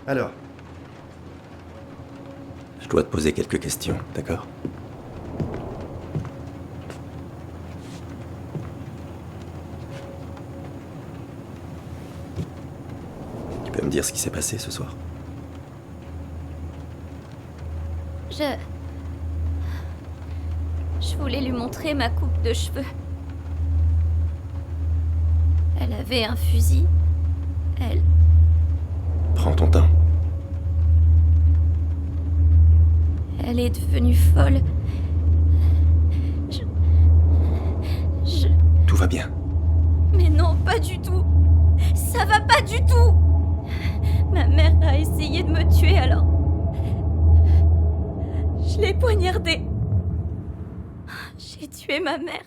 Alors, Je dois te poser quelques questions, d'accord? Tu peux me dire ce qui s'est passé ce soir? Je... Je voulais lui montrer ma coupe de cheveux. Elle avait un fusil. Elle... Prends ton temps. Elle est devenue folle. Je... Tout va bien. Mais non, pas du tout. Ça va pas du tout. Ma mère a essayé de me tuer alors. Je l'ai poignardée. J'ai tué ma mère.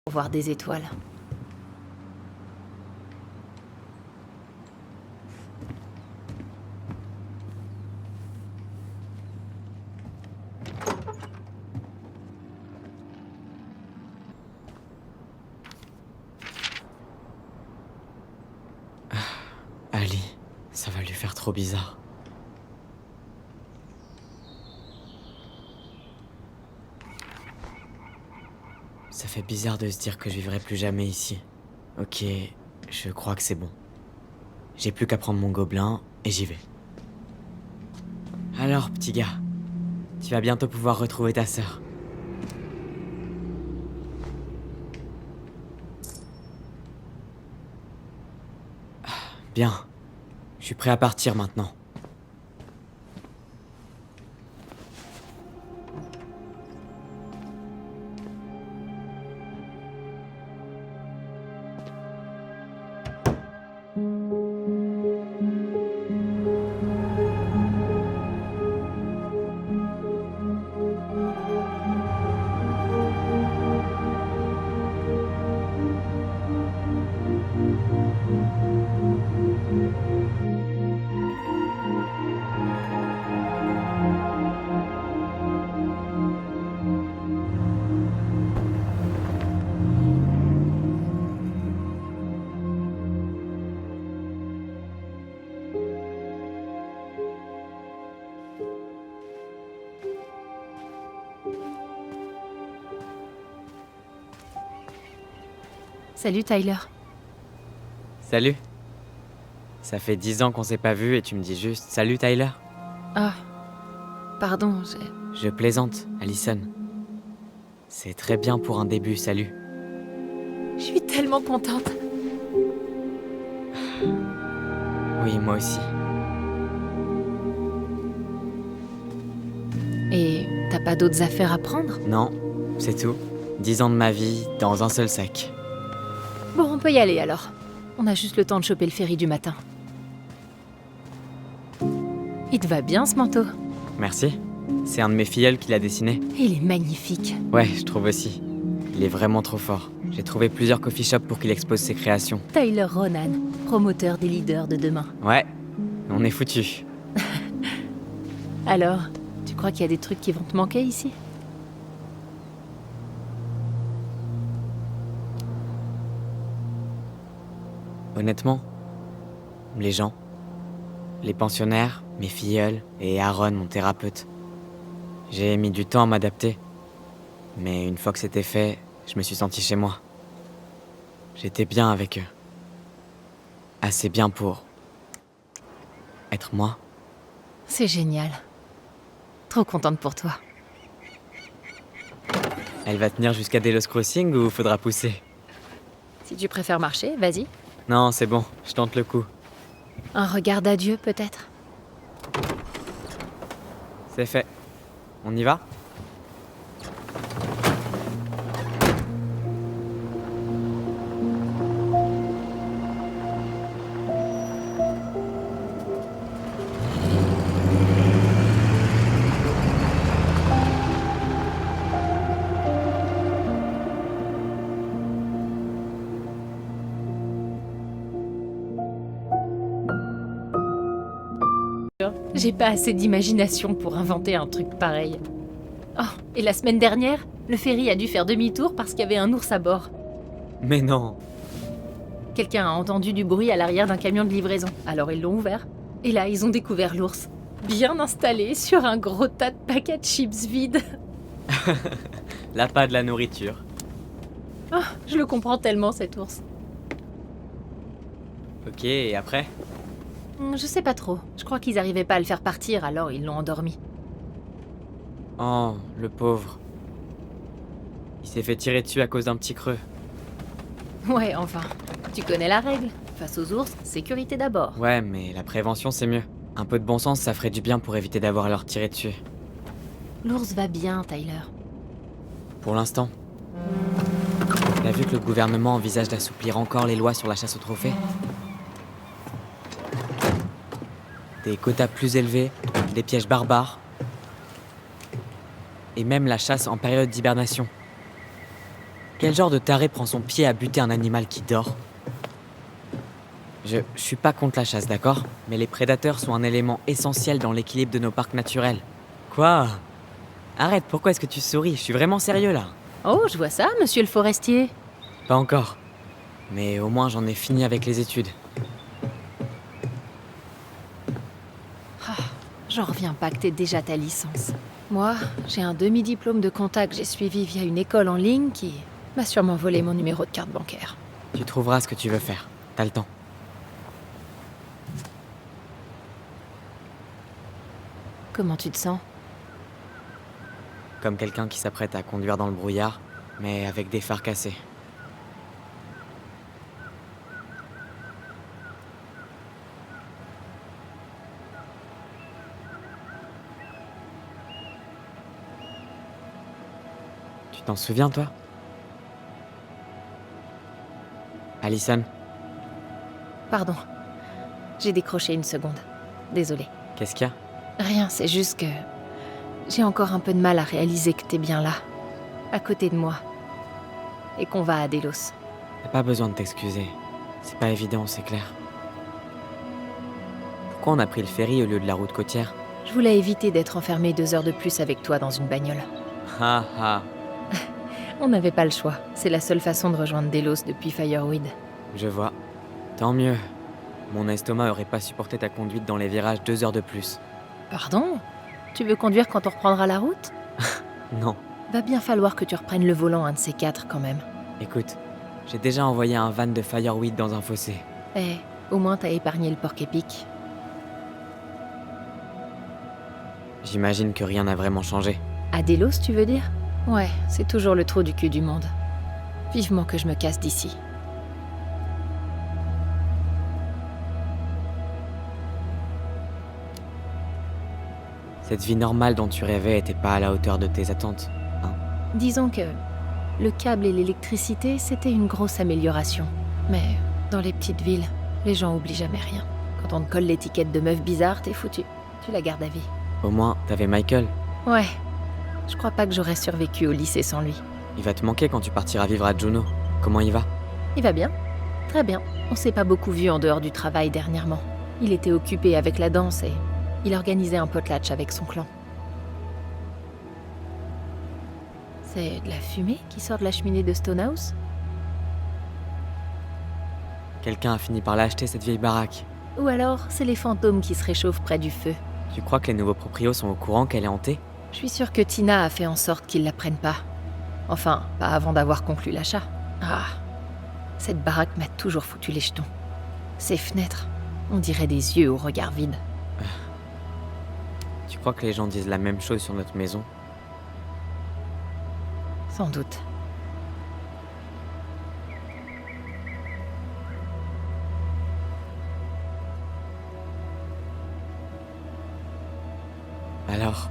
Pour voir des étoiles. Ali, ça va lui faire trop bizarre. Ça fait bizarre de se dire que je vivrai plus jamais ici. Ok, je crois que c'est bon. J'ai plus qu'à prendre mon gobelin et j'y vais. Alors, petit gars, tu vas bientôt pouvoir retrouver ta sœur. Bien, je suis prêt à partir maintenant. Salut Tyler. Salut. Ça fait 10 ans qu'on s'est pas vu et tu me dis juste « Salut Tyler ». Ah, pardon, Je plaisante, Allison. C'est très bien pour un début, salut. je suis tellement contente. Oui, moi aussi. Et t'as pas d'autres affaires à prendre? Non, c'est tout. 10 ans de ma vie dans un seul sac. Bon, on peut y aller alors. On a juste le temps de choper le ferry du matin. Il te va bien ce manteau? Merci. C'est un de mes filleuls qui l'a dessiné. Il est magnifique. Ouais, je trouve aussi. Il est vraiment trop fort. J'ai trouvé plusieurs coffee shops pour qu'il expose ses créations. Tyler Ronan, promoteur des leaders de demain. Ouais, on est foutus. Alors, tu crois qu'il y a des trucs qui vont te manquer ici? Honnêtement, les gens, les pensionnaires, mes filleuls et Aaron, mon thérapeute. J'ai mis du temps à m'adapter. Mais une fois que c'était fait, je me suis senti chez moi. J'étais bien avec eux. Assez bien pour être moi. C'est génial. Trop contente pour toi. Elle va tenir jusqu'à Delos Crossing ou faudra pousser? Si tu préfères marcher, vas-y. Non, c'est bon, je tente le coup. Un regard d'adieu peut-être? C'est fait. On y va? J'ai pas assez d'imagination pour inventer un truc pareil. Oh, et la semaine dernière, le ferry a dû faire demi-tour parce qu'il y avait un ours à bord. Mais non! Quelqu'un a entendu du bruit à l'arrière d'un camion de livraison, alors ils l'ont ouvert. Et là, ils ont découvert l'ours, bien installé sur un gros tas de paquets de chips vides. L'appât de la nourriture. Oh, je le comprends tellement, cet ours. Ok, et après? Je sais pas trop. Je crois qu'ils arrivaient pas à le faire partir, alors ils l'ont endormi. Oh, le pauvre. Il s'est fait tirer dessus à cause d'un petit creux. Ouais, enfin, tu connais la règle. Face aux ours, sécurité d'abord. Ouais, mais la prévention, c'est mieux. Un peu de bon sens, ça ferait du bien pour éviter d'avoir à leur tirer dessus. L'ours va bien, Tyler. Pour l'instant. T'as vu que le gouvernement envisage d'assouplir encore les lois sur la chasse aux trophées? Des quotas plus élevés, des pièges barbares, et même la chasse en période d'hibernation. Quel genre de taré prend son pied à buter un animal qui dort? Je suis pas contre la chasse, d'accord? Mais les prédateurs sont un élément essentiel dans l'équilibre de nos parcs naturels. Quoi? Arrête, pourquoi est-ce que tu souris? Je suis vraiment sérieux là. Oh, je vois ça, monsieur le forestier. Pas encore. Mais au moins j'en ai fini avec les études. J'en reviens pas que t'aies déjà ta licence. Moi, j'ai un demi-diplôme de compta que j'ai suivi via une école en ligne qui M'a sûrement volé mon numéro de carte bancaire. Tu trouveras ce que tu veux faire. T'as le temps. Comment tu te sens? Comme quelqu'un qui s'apprête à conduire dans le brouillard, mais avec des phares cassés. Tu t'en souviens, toi? Allison, Pardon. J'ai décroché une seconde. Désolée. qu'est-ce qu'il y a? Rien, c'est juste que... J'ai encore un peu de mal à réaliser que t'es bien là. À côté de moi. Et qu'on va à Delos. T'as pas besoin de t'excuser. C'est pas évident, c'est clair. Pourquoi on a pris le ferry au lieu de la route côtière? Je voulais éviter d'être enfermée 2 heures de plus avec toi dans une bagnole. Ha ha. On n'avait pas le choix. C'est la seule façon de rejoindre Delos depuis Fireweed. Je vois. Tant mieux. Mon estomac aurait pas supporté ta conduite dans les virages 2 heures de plus. Pardon? Tu veux conduire quand on reprendra la route? Non. Va bien falloir que tu reprennes le volant un de ces 4 quand même. Écoute, j'ai déjà envoyé un van de Fireweed dans un fossé. Eh, au moins t'as épargné le porc-épic. J'imagine que rien n'a vraiment changé. À Delos, tu veux dire? Ouais, c'est toujours le trou du cul du monde. Vivement que je me casse d'ici. Cette vie normale dont tu rêvais était pas à la hauteur de tes attentes. Disons que le câble et l'électricité, c'était une grosse amélioration. Mais dans les petites villes, les gens oublient jamais rien. Quand on te colle l'étiquette de meuf bizarre, t'es foutu. Tu la gardes à vie. Au moins, t'avais Michael. Ouais. Je crois pas que j'aurais survécu au lycée sans lui. Il va te manquer quand tu partiras vivre à Juneau. Comment il va? Il va bien. Très bien. On s'est pas beaucoup vu en dehors du travail dernièrement. Il était occupé avec la danse et il organisait un potlatch avec son clan. C'est de la fumée qui sort de la cheminée de Stonehouse? Quelqu'un a fini par l'acheter, cette vieille baraque. Ou alors, c'est les fantômes qui se réchauffent près du feu. Tu crois que les nouveaux proprios sont au courant qu'elle est hantée? Je suis sûre que Tina a fait en sorte qu'ils la prennent pas. Enfin, pas avant d'avoir conclu l'achat. Ah, cette baraque m'a toujours foutu les jetons. Ces fenêtres, on dirait des yeux au regard vide. Tu crois que les gens disent la même chose sur notre maison? Sans doute. Alors,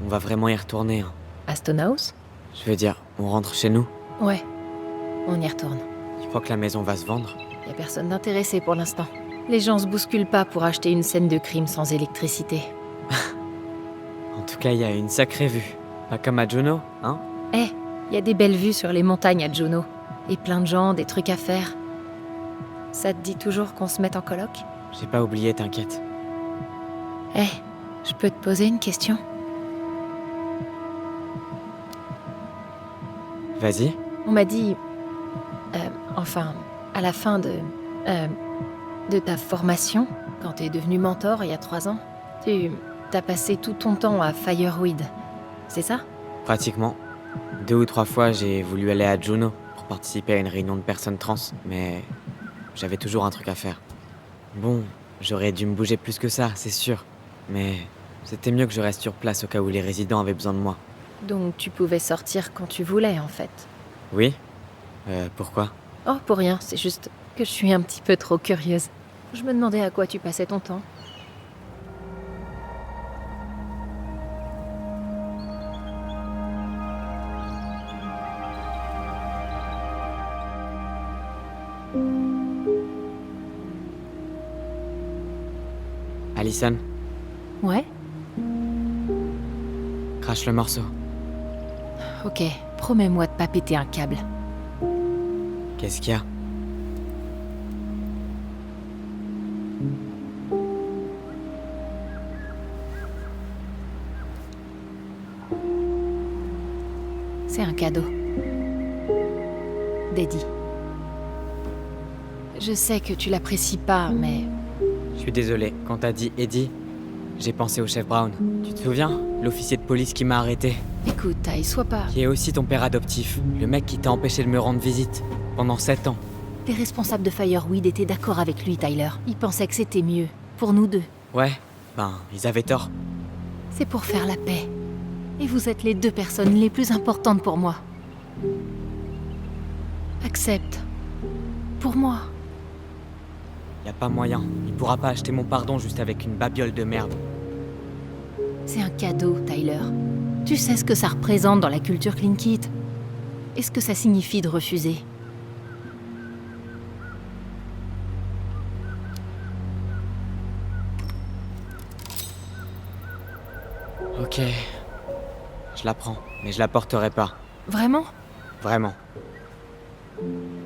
on va vraiment y retourner, hein. À Stonehouse? Je veux dire, on rentre chez nous? Ouais, on y retourne. Tu crois que la maison va se vendre? Y a personne d'intéressé pour l'instant. Les gens se bousculent pas pour acheter une scène de crime sans électricité. En tout cas, il y a une sacrée vue. Pas comme à Juneau, hein? Eh, y a des belles vues sur les montagnes à Juneau. Et plein de gens, des trucs à faire. Ça te dit toujours qu'on se mette en coloc? J'ai pas oublié, t'inquiète. Eh, je peux te poser une question? Vas-y. On m'a dit... enfin, à la fin de ta formation, quand t'es devenu mentor il y a 3 ans, t'as passé tout ton temps à Fireweed. C'est ça? Pratiquement. 2 ou 3 fois, j'ai voulu aller à Juneau pour participer à une réunion de personnes trans, mais j'avais toujours un truc à faire. Bon, j'aurais dû me bouger plus que ça, c'est sûr. Mais c'était mieux que je reste sur place au cas où les résidents avaient besoin de moi. Donc tu pouvais sortir quand tu voulais, en fait. Oui? Pourquoi? Oh, pour rien, c'est juste que je suis un petit peu trop curieuse. Je me demandais à quoi tu passais ton temps. Allison, Ouais? crache le morceau. Ok, promets-moi de pas péter un câble. Qu'est-ce qu'il y a? C'est un cadeau. d'Eddie. Je sais que tu l'apprécies pas, mais... Je suis désolé, quand t'as dit Eddie, j'ai pensé au chef Brown. Tu te souviens? L'officier de police qui m'a arrêté. Écoute, Ty, sois pas... Qui est aussi ton père adoptif. Le mec qui t'a empêché de me rendre visite. Pendant 7 ans. Les responsables de Fireweed étaient d'accord avec lui, Tyler. Ils pensaient que c'était mieux. Pour nous deux. Ouais, ils avaient tort. C'est pour faire la paix. Et vous êtes les 2 personnes les plus importantes pour moi. Accepte. Pour moi. Y a pas moyen. Il pourra pas acheter mon pardon juste avec une babiole de merde. C'est un cadeau, Tyler. Tu sais ce que ça représente dans la culture Clinkit. Et ce que ça signifie de refuser. Ok. Je la prends, mais je la porterai pas. Vraiment? Vraiment.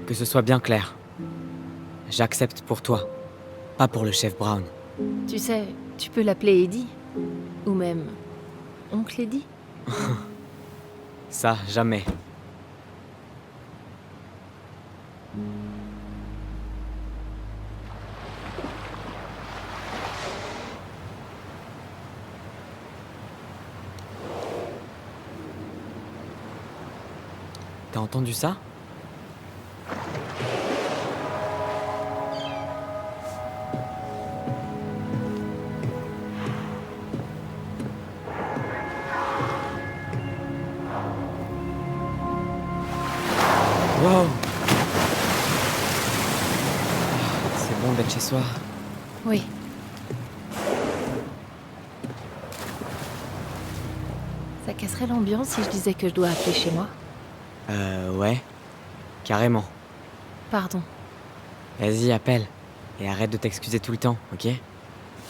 Que ce soit bien clair. J'accepte pour toi. Pas pour le chef Brown. Tu sais, tu peux l'appeler Eddie. Ou même... Oncle Eddie. Ça, jamais. T'as entendu ça? Wow! C'est bon d'être chez soi. Oui. Ça casserait l'ambiance si je disais que je dois appeler chez moi. Ouais. Carrément. Pardon. Vas-y, appelle. Et arrête de t'excuser tout le temps, ok?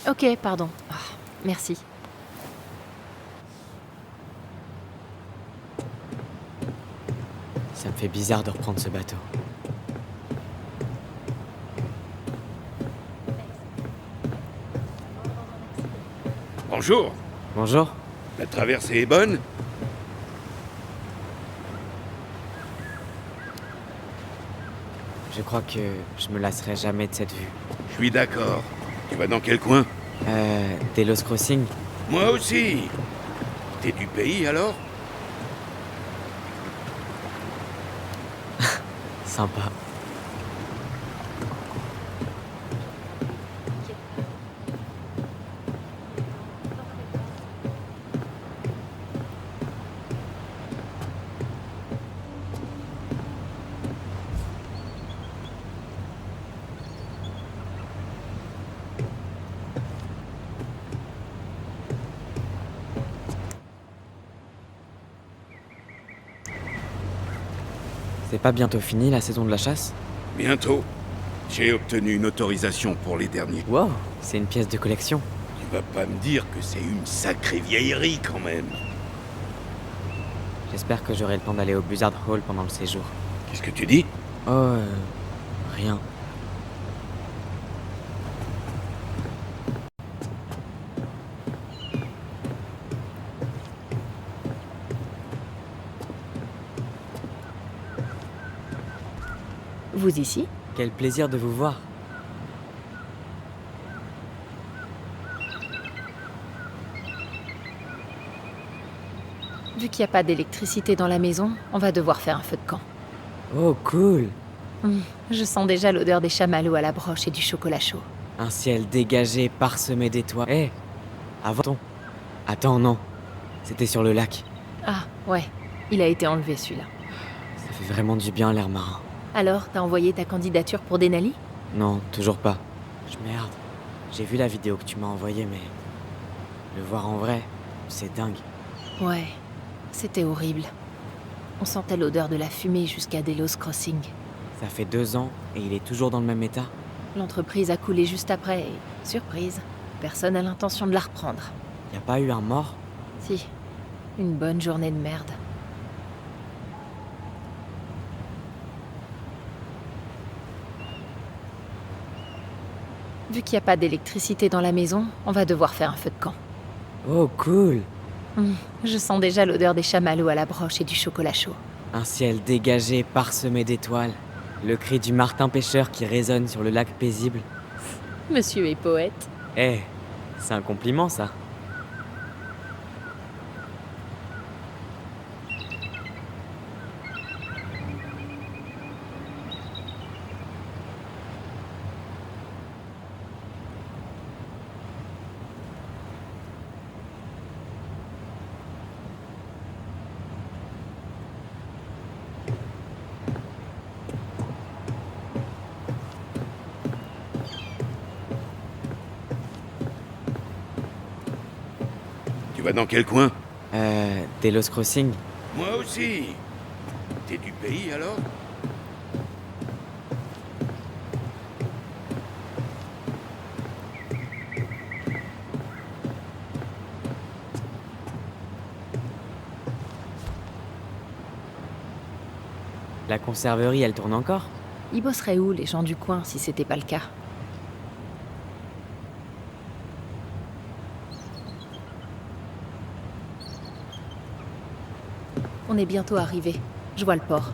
Ok, pardon. Ah, merci. Ça me fait bizarre de reprendre ce bateau. Bonjour, Bonjour. la traversée est bonne? Je crois que je me lasserai jamais de cette vue. Je suis d'accord. Tu vas dans quel coin? Delos Crossing? Moi aussi. T'es du pays alors? Sympa. C'est pas bientôt fini la saison de la chasse? Bientôt. J'ai obtenu une autorisation pour les derniers. Wow, c'est une pièce de collection. Tu vas pas me dire que c'est une sacrée vieillerie quand même. J'espère que j'aurai le temps d'aller au Buzzard Hall pendant le séjour. Qu'est-ce que tu dis? Oh, rien. Vous ici? Quel plaisir de vous voir. Vu qu'il n'y a pas d'électricité dans la maison, on va devoir faire un feu de camp. Oh, cool. Je sens déjà l'odeur des chamallows à la broche et du chocolat chaud. Un ciel dégagé, parsemé d'étoiles. Hé, avant. Attends, non. C'était sur le lac. Ah, ouais. Il a été enlevé, celui-là. Ça fait vraiment du bien l'air marin. Alors, t'as envoyé ta candidature pour Denali? Non, toujours pas. Merde. J'ai vu la vidéo que tu m'as envoyée, mais... le voir en vrai, c'est dingue. Ouais. C'était horrible. On sentait l'odeur de la fumée jusqu'à Delos Crossing. Ça fait 2 ans, et il est toujours dans le même état. L'entreprise a coulé juste après, et... surprise, personne n'a l'intention de la reprendre. Y a pas eu un mort? Si. Une bonne journée de merde. Vu qu'il n'y a pas d'électricité dans la maison, on va devoir faire un feu de camp. Oh, cool. Je sens déjà l'odeur des chamallows à la broche et du chocolat chaud. Un ciel dégagé, parsemé d'étoiles. Le cri du martin pêcheur qui résonne sur le lac paisible. Monsieur est poète. Eh, c'est un compliment ça. Tu vas dans quel coin? Delos Crossing. Moi aussi. T'es du pays alors? La conserverie, elle tourne encore? Ils bosseraient où, les gens du coin, si c'était pas le cas? On est bientôt arrivé. Je vois le port.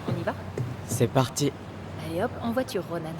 On y va? C'est parti. Allez hop, en voiture, Ronan.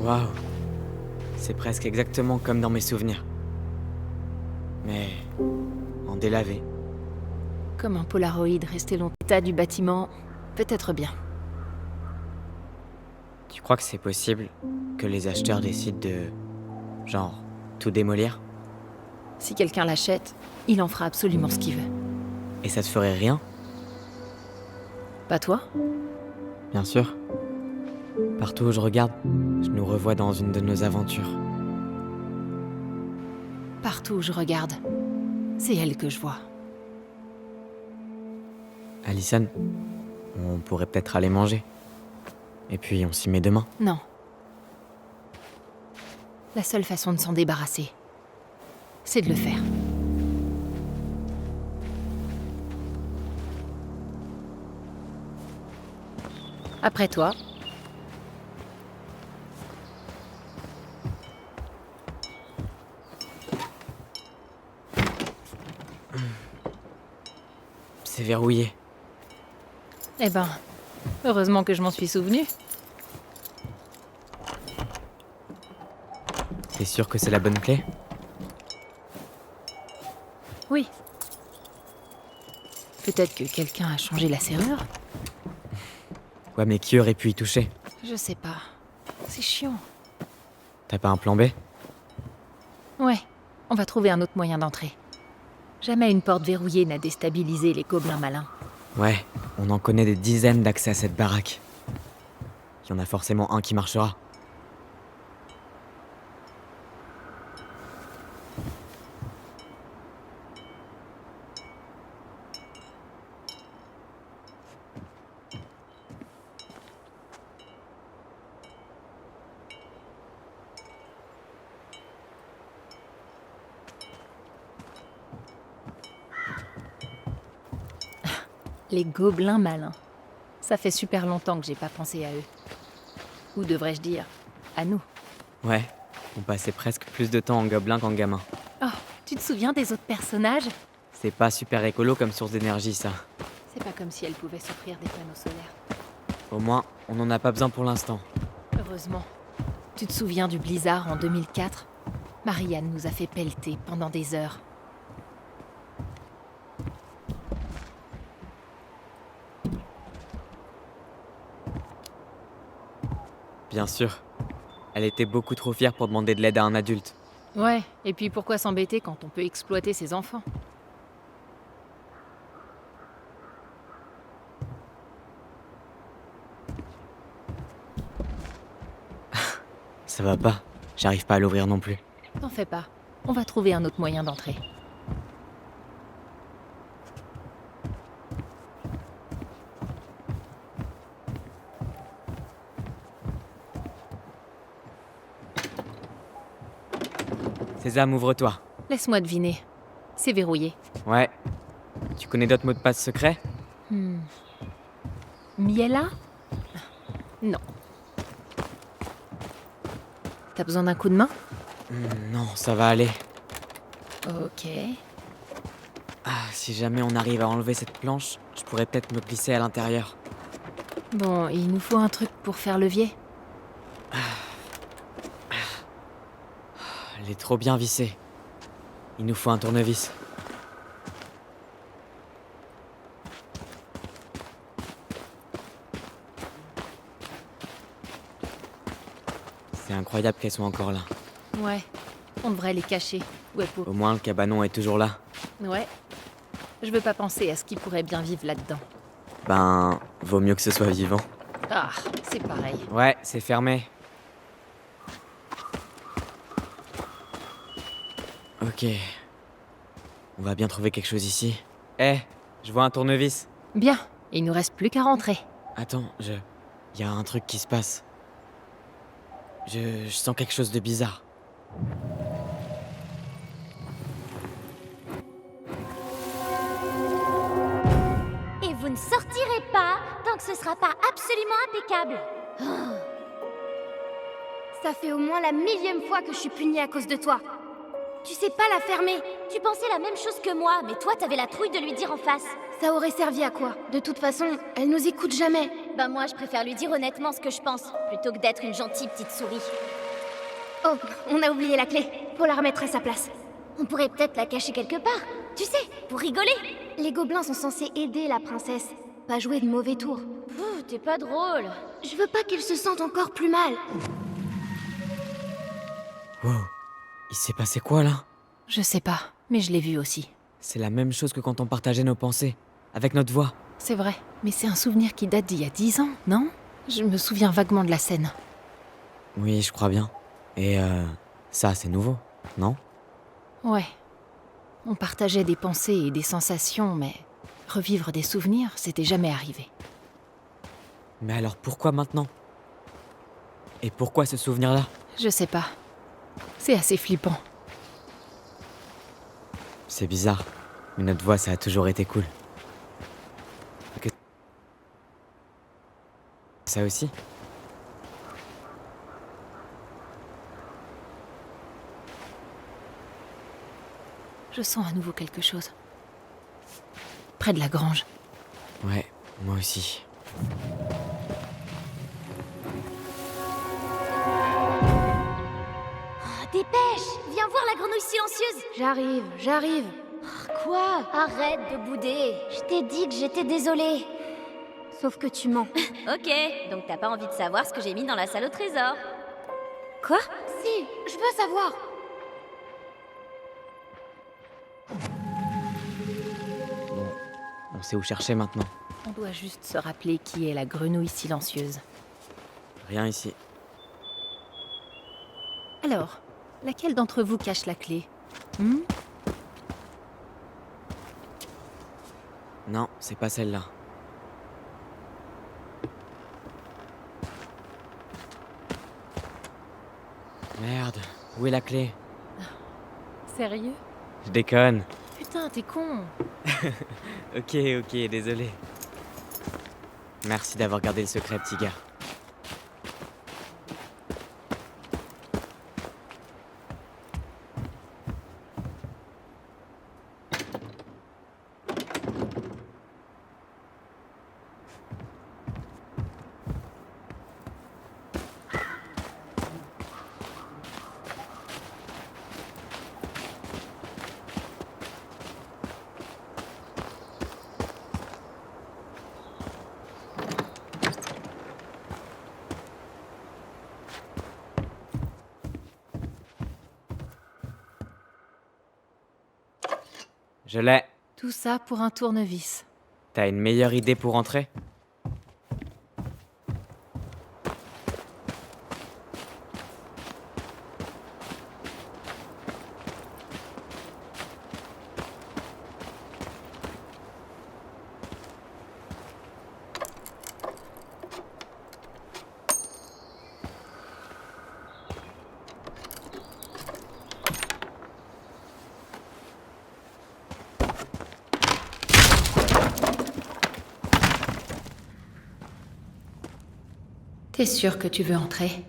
Waouh. C'est presque exactement comme dans mes souvenirs. Mais en délavé. Comme un Polaroid resté longtemps. L'état du bâtiment, peut-être bien. Tu crois que c'est possible que les acheteurs décident de... genre, tout démolir? Si quelqu'un l'achète, il en fera absolument ce qu'il veut. Et ça te ferait rien? Pas toi? Bien sûr. Partout où je regarde, je nous revois dans une de nos aventures. Partout où je regarde, c'est elle que je vois. Allison, on pourrait peut-être aller manger. Et puis on s'y met demain. Non. La seule façon de s'en débarrasser, c'est de le faire. Après toi. C'est verrouillé. Eh ben, heureusement que je m'en suis souvenu. T'es sûr que c'est la bonne clé? Oui. Peut-être que quelqu'un a changé la serrure. Ouais, mais qui aurait pu y toucher? Je sais pas. C'est chiant. T'as pas un plan B? Ouais, on va trouver un autre moyen d'entrer. Jamais une porte verrouillée n'a déstabilisé les gobelins malins. Ouais, on en connaît des dizaines d'accès à cette baraque. Il y en a forcément un qui marchera. Les gobelins malins. Ça fait super longtemps que j'ai pas pensé à eux. Ou devrais-je dire, à nous. Ouais, on passait presque plus de temps en gobelin qu'en gamin. Oh, tu te souviens des autres personnages? C'est pas super écolo comme source d'énergie, ça. C'est pas comme si elles pouvaient s'offrir des panneaux solaires. Au moins, on en a pas besoin pour l'instant. Heureusement. Tu te souviens du blizzard en 2004? Marianne nous a fait pelleter pendant des heures. Bien sûr. Elle était beaucoup trop fière pour demander de l'aide à un adulte. Ouais, et puis pourquoi s'embêter quand on peut exploiter ses enfants? Ça va pas. J'arrive pas à l'ouvrir non plus. T'en fais pas. On va trouver un autre moyen d'entrer. Sésame, ouvre-toi. Laisse-moi deviner. C'est verrouillé. Ouais. Tu connais d'autres mots de passe secrets? Miela? Non. T'as besoin d'un coup de main? Non, ça va aller. Ok. Ah, si jamais on arrive à enlever cette planche, je pourrais peut-être me glisser à l'intérieur. Bon, il nous faut un truc pour faire levier. Elle est trop bien vissée. Il nous faut un tournevis. C'est incroyable qu'elles soient encore là. Ouais. On devrait les cacher. Ouais, pour... Au moins, le cabanon est toujours là. Ouais. Je veux pas penser à ce qui pourrait bien vivre là-dedans. Ben, vaut mieux que ce soit vivant. Ah, c'est pareil. Ouais, c'est fermé. Ok. On va bien trouver quelque chose ici. Eh, je vois un tournevis. Bien. Il nous reste plus qu'à rentrer. Attends, y a un truc qui se passe. Je sens quelque chose de bizarre. Et vous ne sortirez pas tant que ce sera pas absolument impeccable. Ça fait au moins la 1000e fois que je suis punie à cause de toi. Tu sais pas la fermer. Tu pensais la même chose que moi, mais toi t'avais la trouille de lui dire en face. Ça aurait servi à quoi? De toute façon, elle nous écoute jamais. Ben moi je préfère lui dire honnêtement ce que je pense, plutôt que d'être une gentille petite souris. Oh, on a oublié la clé. Faut la remettre à sa place. On pourrait peut-être la cacher quelque part, tu sais, pour rigoler. Les gobelins sont censés aider la princesse, pas jouer de mauvais tours. T'es pas drôle. Je veux pas qu'elle se sente encore plus mal. Wow. Il s'est passé quoi là? Je sais pas, mais je l'ai vu aussi. C'est la même chose que quand on partageait nos pensées, avec notre voix. C'est vrai, mais c'est un souvenir qui date d'il y a 10 ans, non? Je me souviens vaguement de la scène. Oui, je crois bien. Et ça, c'est nouveau, non? Ouais. On partageait des pensées et des sensations, mais revivre des souvenirs, c'était jamais arrivé. Mais alors pourquoi maintenant? Et pourquoi ce souvenir-là? Je sais pas. C'est assez flippant. C'est bizarre, mais notre voix, ça a toujours été cool. Que... Ça aussi? Je sens à nouveau quelque chose. Près de la grange. Ouais, moi aussi. Oh, dépêche! Viens voir la grenouille silencieuse! J'arrive. Quoi? Arrête de bouder. Je t'ai dit que j'étais désolée. Sauf que tu mens. Ok, donc t'as pas envie de savoir ce que j'ai mis dans la salle au trésor. Quoi? Si, je veux savoir. Bon, on sait où chercher maintenant. On doit juste se rappeler qui est la grenouille silencieuse. Rien ici. Alors, laquelle d'entre vous cache la clé? Non, c'est pas celle-là. Merde, où est la clé? Sérieux? Je déconne. Putain, t'es con. Ok, désolé. Merci d'avoir gardé le secret, petit gars. Je l'ai. Tout ça pour un tournevis. T'as une meilleure idée pour entrer? T'es sûr que tu veux entrer?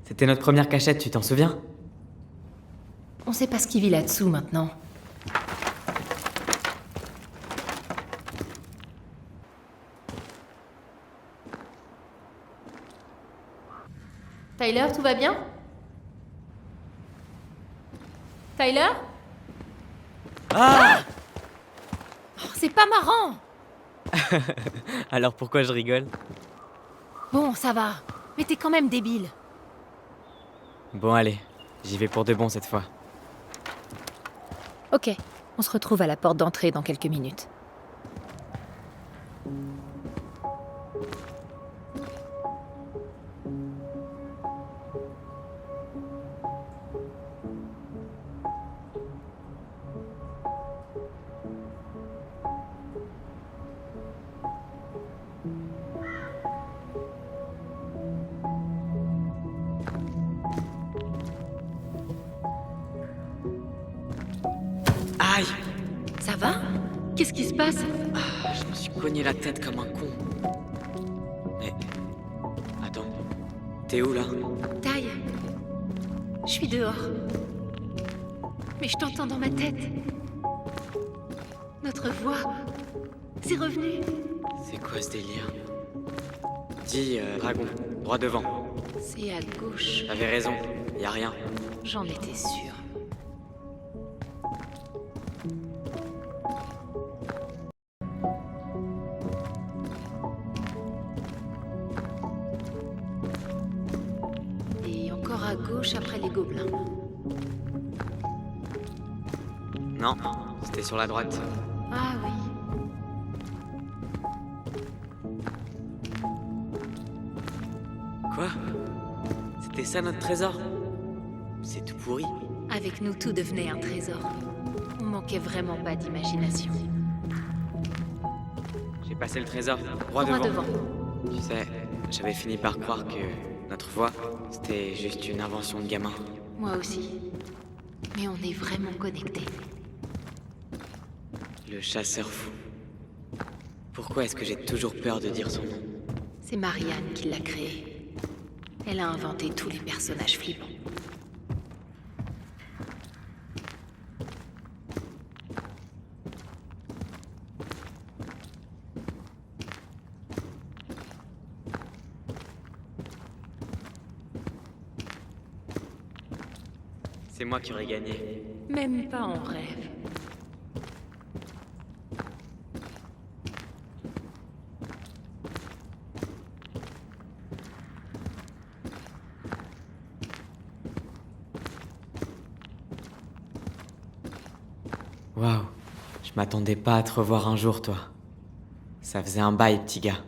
C'était notre première cachette, tu t'en souviens? On sait pas ce qui vit là-dessous maintenant. Tyler, tout va bien? Tyler? Ah Oh, c'est pas marrant! Alors pourquoi je rigole? Bon, ça va. Mais t'es quand même débile. Bon allez, j'y vais pour de bon cette fois. Ok, on se retrouve à la porte d'entrée dans quelques minutes. Aïe! Ça va? Qu'est-ce qui se passe? Je me suis cogné la tête comme un con. Mais... Attends, t'es où là? Taille. Je suis dehors. Mais je t'entends dans ma tête. Notre voix. C'est revenu. C'est quoi ce délire? Dis, dragon, droit devant. C'est à gauche. T'avais raison, y a rien. J'en étais sûre. Et encore à gauche après les gobelins. Non, c'était sur la droite. Ah oui. Quoi? C'était ça notre trésor? C'est tout pourri. Avec nous, tout devenait un trésor. On manquait vraiment pas d'imagination. J'ai passé le trésor, droit Droit devant. devant. Tu sais, j'avais fini par croire que notre voix, c'était juste une invention de gamin. Moi aussi. Mais on est vraiment connectés. Le chasseur fou. Pourquoi est-ce que j'ai toujours peur de dire son nom? C'est Marianne qui l'a créé. Elle a inventé tous les personnages flippants. C'est moi qui aurais gagné. Même pas en rêve. Waouh, je m'attendais pas à te revoir un jour, toi. Ça faisait un bail, petit gars.